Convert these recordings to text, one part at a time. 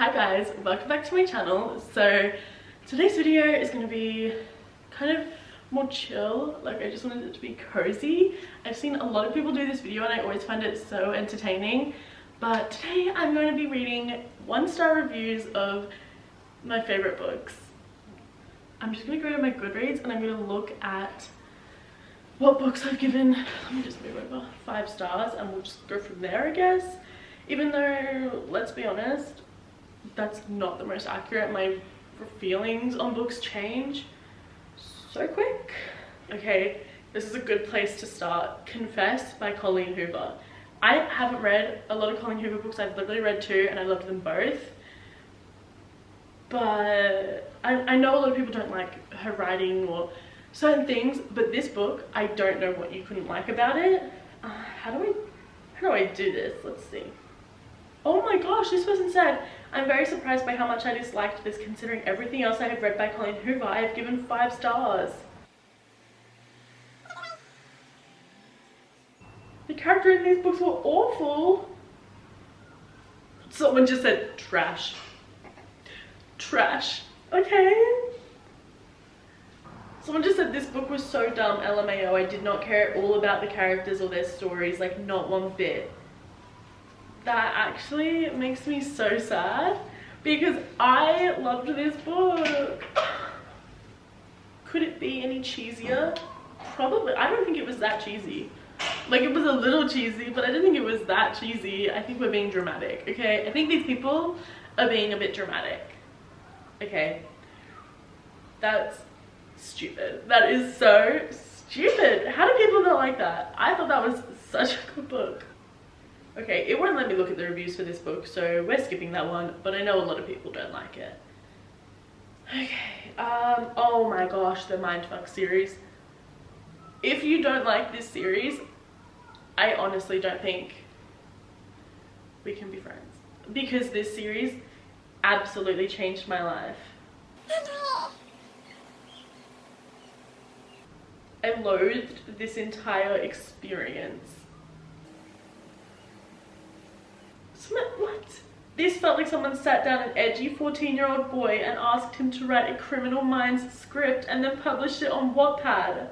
Hi guys, welcome back to my channel. So today's video is going to be kind of more chill. Like, I just wanted it to be cozy. I've seen a lot of people do this video and I always find it so entertaining, but today I'm going to be reading 1-star reviews of my favorite books. I'm just going to go to my Goodreads and I'm going to look at what books I've given, let me just move over, 5 stars, and we'll just go from there, I guess. Even though, let's be honest, that's not the most accurate. My feelings on books change so quick. Okay, this is a good place to start. Confess by Colleen Hoover. I haven't read a lot of Colleen Hoover books. I've literally read 2 and I loved them both. But I know a lot of people don't like her writing or certain things, but this book, I don't know what you couldn't like about it. How do I do this? Let's see. Oh my gosh, this person said, I'm very surprised by how much I disliked this considering everything else I have read by Colleen Hoover. I have given 5 stars. The characters in these books were awful. Someone just said trash. Trash. Okay. Someone just said this book was so dumb, LMAO. I did not care at all about the characters or their stories, like not one bit. That actually makes me so sad because I loved this book. Could it be any cheesier? Probably. I don't think it was that cheesy. Like, it was a little cheesy, but I didn't think it was that cheesy. I think we're being dramatic, okay? I think these people are being a bit dramatic. Okay. That's stupid. That is so stupid. How do people not like that? I thought that was such a good book. Okay, it won't let me look at the reviews for this book, so we're skipping that one, but I know a lot of people don't like it. Okay, oh my gosh, the Mindfuck series. If you don't like this series, I honestly don't think we can be friends, because this series absolutely changed my life. I loathed this entire experience. What? This felt like someone sat down an edgy 14-year-old boy and asked him to write a Criminal Minds script and then published it on Wattpad.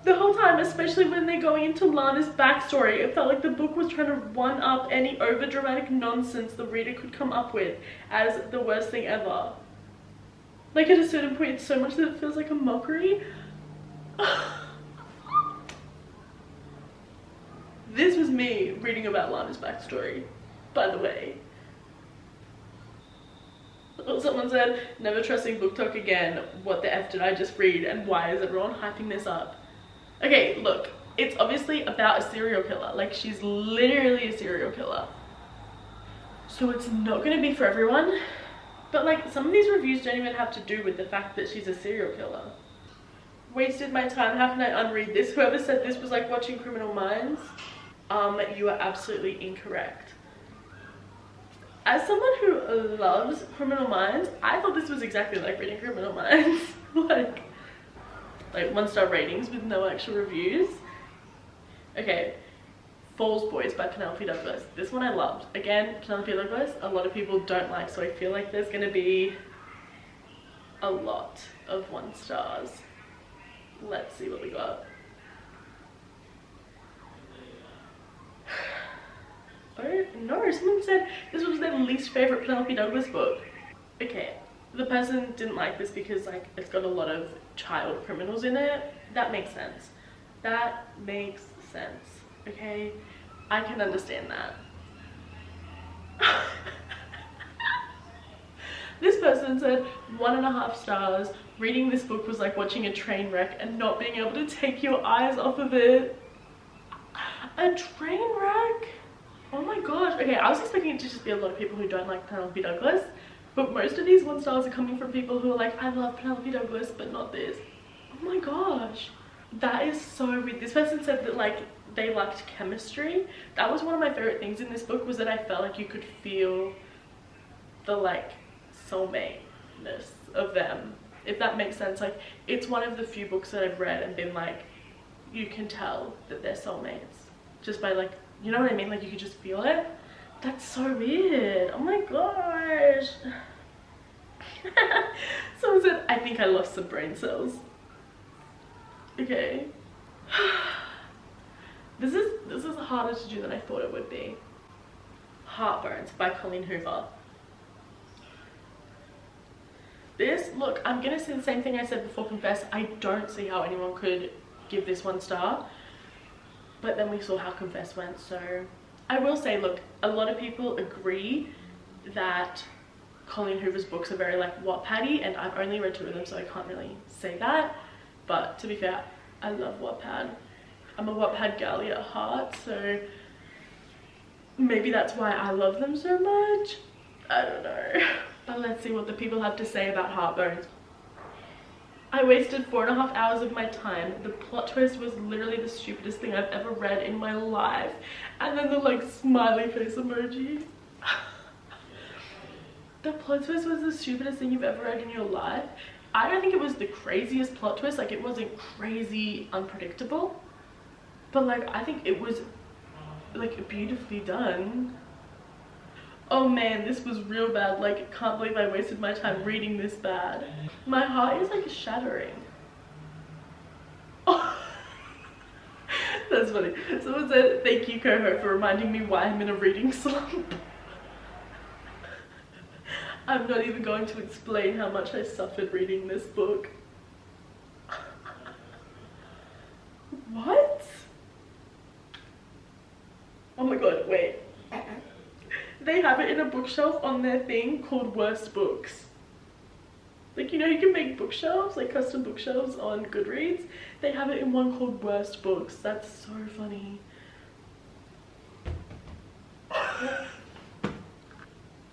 The whole time, especially when they're going into Lana's backstory, it felt like the book was trying to one-up any overdramatic nonsense the reader could come up with as the worst thing ever. Like, at a certain point, it's so much that it feels like a mockery. This was me reading about Lana's backstory, by the way. Someone said, never trusting book talk again. What the F did I just read and why is everyone hyping this up? Okay, look, it's obviously about a serial killer. Like, she's literally a serial killer. So it's not going to be for everyone. But like, some of these reviews don't even have to do with the fact that she's a serial killer. Wasted my time. How can I unread this? Whoever said this was like watching Criminal Minds, you are absolutely incorrect. As someone who loves Criminal Minds, I thought this was exactly like reading Criminal Minds. like 1-star ratings with no actual reviews. Okay, Falls Boys by Penelope Douglas. This one I loved. Again, Penelope Douglas, a lot of people don't like, so I feel like there's gonna be a lot of 1 stars. Let's see what we got. Oh no, someone said this was their least favorite Penelope Douglas book. Okay, the person didn't like this because like it's got a lot of child criminals in it. That makes sense. That makes sense. Okay, I can understand that. This person said 1.5 stars. Reading this book was like watching a train wreck and not being able to take your eyes off of it. A train wreck? Oh my gosh. Okay, I was expecting it to just be a lot of people who don't like Penelope Douglas, but most of these 1 stars are coming from people who are like, I love Penelope Douglas, but not this. Oh my gosh. That is so weird. This person said that like they liked chemistry. That was one of my favorite things in this book, was that I felt like you could feel the like soulmate-ness of them, if that makes sense. Like, it's one of the few books that I've read and been like, you can tell that they're soulmates just by like, you know what I mean? Like, you could just feel it. That's so weird. Oh my god. gosh. Someone said, I think I lost some brain cells. Okay. This is harder to do than I thought it would be. Heartburns by Colleen Hoover. This, look, I'm gonna say the same thing I said before Confess. I don't see how anyone could give this 1 star. But then we saw how Confess went, so I will say, look, a lot of people agree that Colleen Hoover's books are very like Wattpad-y, and I've only read 2 of them, so I can't really say that. But to be fair, I love Wattpad. I'm a Wattpad girly at heart, so maybe that's why I love them so much. I don't know. But let's see what the people have to say about Heartburns. I wasted 4.5 hours of my time. The plot twist was literally the stupidest thing I've ever read in my life. And then the like smiley face emoji. The plot twist was the stupidest thing you've ever read in your life. I don't think it was the craziest plot twist. Like, it wasn't crazy unpredictable. But like, I think it was like beautifully done. Oh man, this was real bad. Like, can't believe I wasted my time reading this bad. My heart is like shattering. Oh. That's funny. Someone said, thank you, Coho, for reminding me why I'm in a reading slump. I'm not even going to explain how much I suffered reading this book. What? Oh my god, wait. They have it in a bookshelf on their thing called Worst Books. Like, you know, you can make bookshelves, like custom bookshelves on Goodreads. They have it in one called Worst Books. That's so funny.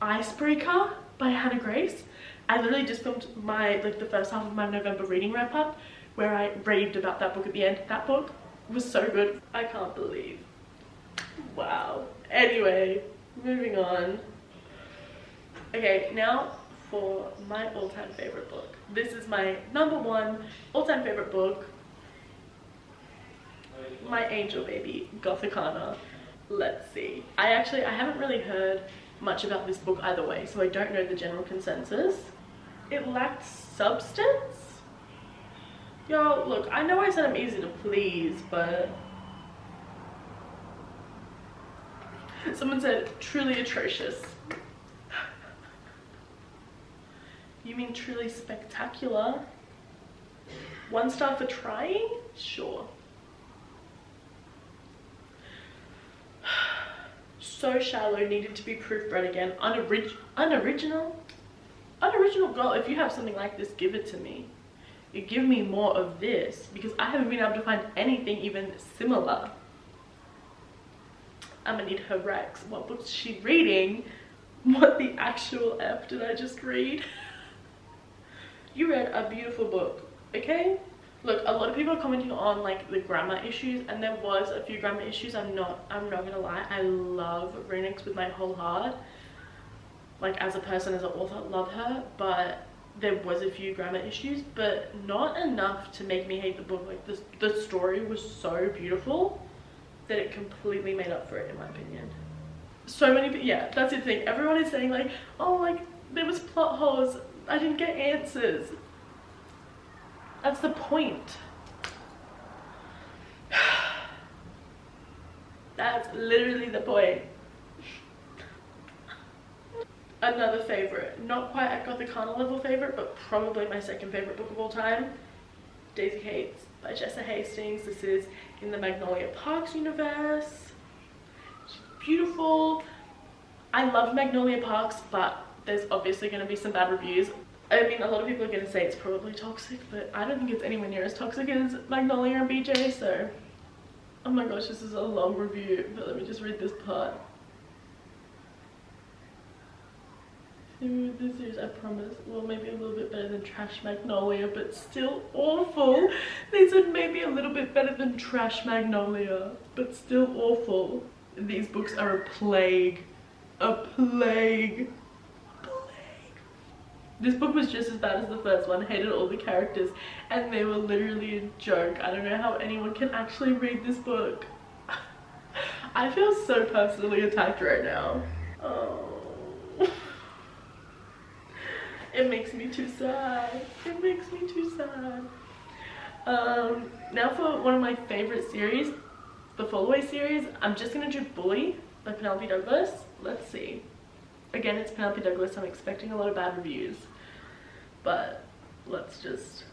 Icebreaker by Hannah Grace. I literally just filmed my, like, the first half of my November reading wrap up where I raved about that book at the end. That book was so good. I can't believe. Wow. Anyway, moving on. Okay, now for my all-time favorite book. This is my #1 all-time favorite book. My angel baby, Gothicana. Let's see. I haven't really heard much about this book either way, so I don't know the general consensus. It lacked substance. Yo, look, I know I said I'm easy to please, but someone said truly atrocious. You mean truly spectacular? 1 star for trying? Sure. So shallow, needed to be proofread again. Unoriginal girl. If you have something like this, give it to me. You give me more of this, because I haven't been able to find anything even similar. I'm gonna need her recs. What book's she reading? What the actual F did I just read? You read a beautiful book, okay? Look, a lot of people are commenting on like the grammar issues, and there was a few grammar issues. I'm not gonna lie, I love Renix with my whole heart. Like, as a person, as an author, love her, but there was a few grammar issues, but not enough to make me hate the book. Like, the story was so beautiful that it completely made up for it, in my opinion. So many people, yeah, that's the thing. Everyone is saying like, oh, like, there was plot holes, I didn't get answers. That's the point. That's literally the point. Another favorite, not quite at Gothicana level favorite, but probably my 2nd favorite book of all time, Daisy Hates by Jessa Hastings. This is in the Magnolia Parks universe. She's beautiful. I love Magnolia Parks, but there's obviously going to be some bad reviews. I mean, a lot of people are going to say it's probably toxic, but I don't think it's anywhere near as toxic as Magnolia and BJ, so... Oh my gosh, this is a long review, but let me just read this part. This is, I promise, well, maybe a little bit better than Trash Magnolia, but still awful. They said maybe a little bit better than Trash Magnolia, but still awful. These books are a plague. A plague. This book was just as bad as the first one. Hated all the characters, and they were literally a joke. I don't know how anyone can actually read this book. I feel so personally attacked right now. Oh. It makes me too sad. It makes me too sad. Now for one of my favorite series, the Fallaway series. I'm just gonna do Bully by Penelope Douglas. Let's see. Again, it's Penelope Douglas. I'm expecting a lot of bad reviews, but let's just.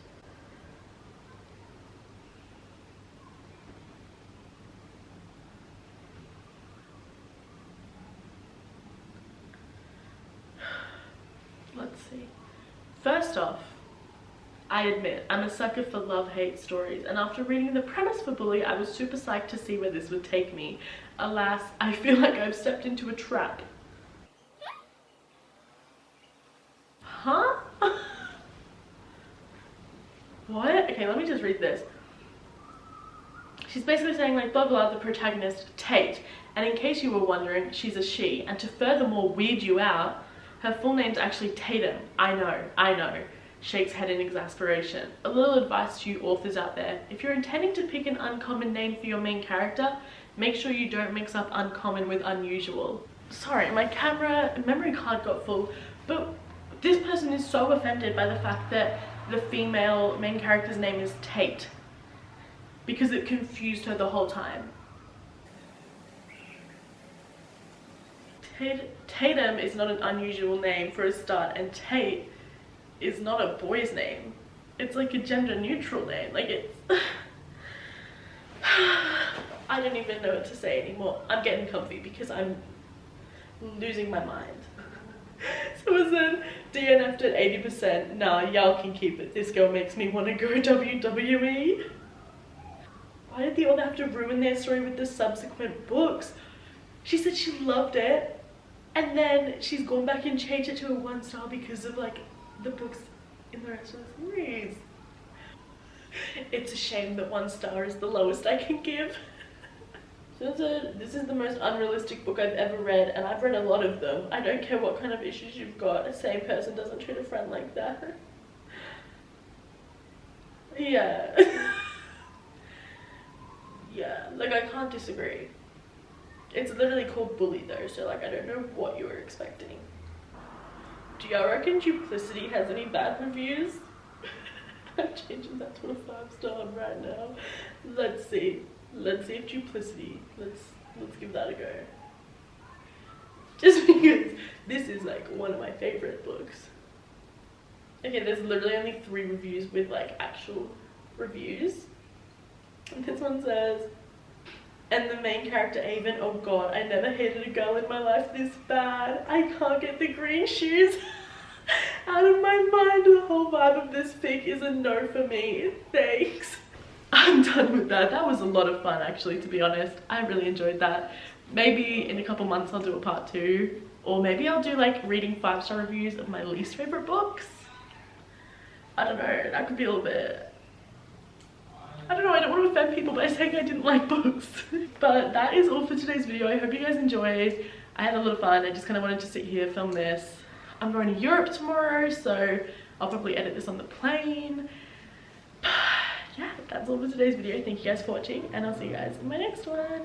Let's see. First off, I admit, I'm a sucker for love-hate stories, and after reading the premise for Bully, I was super psyched to see where this would take me. Alas, I feel like I've stepped into a trap. Huh? What? Okay, let me just read this. She's basically saying like blah blah, the protagonist, Tate, and in case you were wondering, she's a she, and to furthermore weird you out, her full name's actually Tatum. I know. Shakes head in exasperation. A little advice to you authors out there. If you're intending to pick an uncommon name for your main character, make sure you don't mix up uncommon with unusual. Sorry, my memory card got full, but this person is so offended by the fact that the female main character's name is Tate because it confused her the whole time. Tatum is not an unusual name for a start, and Tate is not a boy's name. It's like a gender neutral name. Like it's I don't even know what to say anymore. I'm getting comfy because I'm losing my mind. Someone said DNF'd at 80%. Nah, y'all can keep it. This girl makes me want to go WWE. Why did the author have to ruin their story with the subsequent books? She said she loved it, and then she's gone back and changed it to a 1-star because of like the books in the rest of the series. It's a shame that 1 star is the lowest I can give. So this is the most unrealistic book I've ever read, and I've read a lot of them. I don't care what kind of issues you've got, a sane person doesn't treat a friend like that. Yeah. Yeah, like I can't disagree. It's literally called Bully though, so like I don't know what you were expecting. Do y'all reckon Duplicity has any bad reviews? I'm changing that to a 5-star right now. Let's see. Let's see if Duplicity. Let's give that a go. Just because this is like one of my favorite books. Okay, there's literally only 3 reviews with like actual reviews. And this one says, and the main character Avon, oh god, I never hated a girl in my life this bad. I can't get the green shoes out of my mind. The whole vibe of this fic is a no for me. Thanks. I'm done with that. That was a lot of fun actually, to be honest. I really enjoyed that. Maybe in a couple months I'll do a part 2. Or maybe I'll do like reading 5-star reviews of my least favorite books. I don't know, that could be a little bit... I don't know, I don't want to offend people by saying I didn't like books. But that is all for today's video. I hope you guys enjoyed. I had a lot of fun. I just kind of wanted to sit here, film this. I'm going to Europe tomorrow, so I'll probably edit this on the plane. Yeah, that's all for today's video. Thank you guys for watching, and I'll see you guys in my next one.